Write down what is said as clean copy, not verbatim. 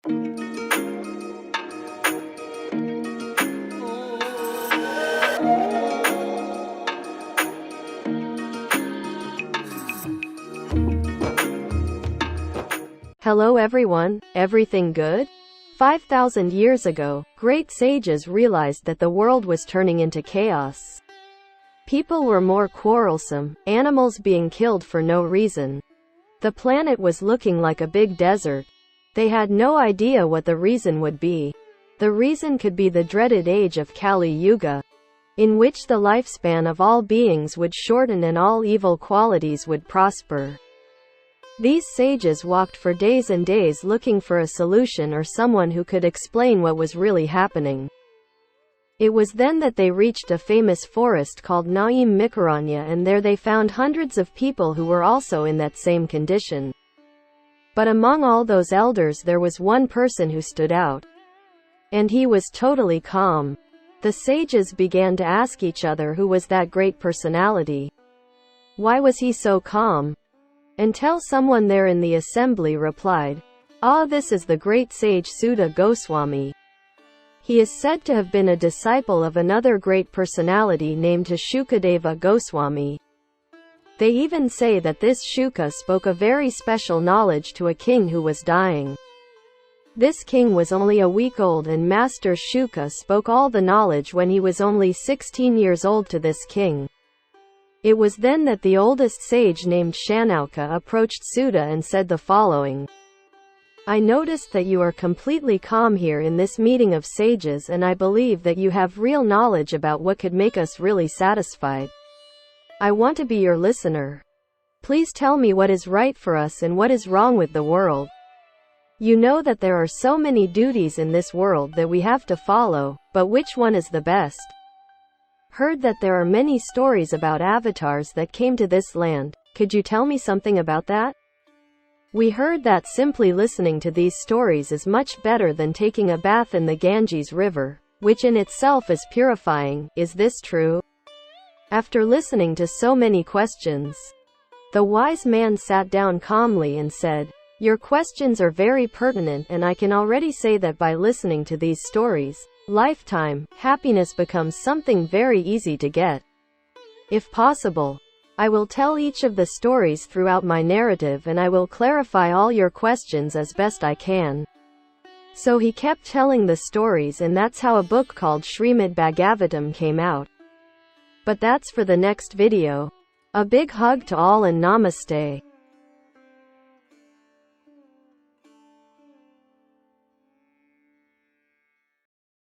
Hello everyone, everything good? 5,000 years ago, great sages realized that the world was turning into chaos. People were more quarrelsome, animals being killed for no reason. The planet was looking like a big desert. They had no idea what the reason would be. The reason could be the dreaded age of Kali Yuga, in which the lifespan of all beings would shorten and all evil qualities would prosper. These sages walked for days and days looking for a solution or someone who could explain what was really happening. It was then that they reached a famous forest called Naim Mikaranya, and there they found hundreds of people who were also in that same condition. But among all those elders there was one person who stood out. And he was totally calm. The sages began to ask each other who was that great personality. Why was he so calm? Until someone there in the assembly replied, "Ah, this is the great sage Suta Goswami. He is said to have been a disciple of another great personality named Shukadeva Goswami. They even say that this Shuka spoke a very special knowledge to a king who was dying. This king was only a week old, and Master Shuka spoke all the knowledge when he was only 16 years old to this king. It was then that the oldest sage named Shanauka approached Suta and said the following. I noticed that you are completely calm here in this meeting of sages, and I believe that you have real knowledge about what could make us really satisfied. I want to be your listener. Please tell me what is right for us and what is wrong with the world. You know that there are so many duties in this world that we have to follow, but which one is the best? Heard that there are many stories about avatars that came to this land. Could you tell me something about that? We heard that simply listening to these stories is much better than taking a bath in the Ganges River, which in itself is purifying. Is this true?" After listening to so many questions, the wise man sat down calmly and said, "Your questions are very pertinent, and I can already say that by listening to these stories, lifetime happiness becomes something very easy to get. If possible, I will tell each of the stories throughout my narrative, and I will clarify all your questions as best I can." So he kept telling the stories, and that's how a book called Srimad Bhagavatam came out. But that's for the next video. A big hug to all and namaste.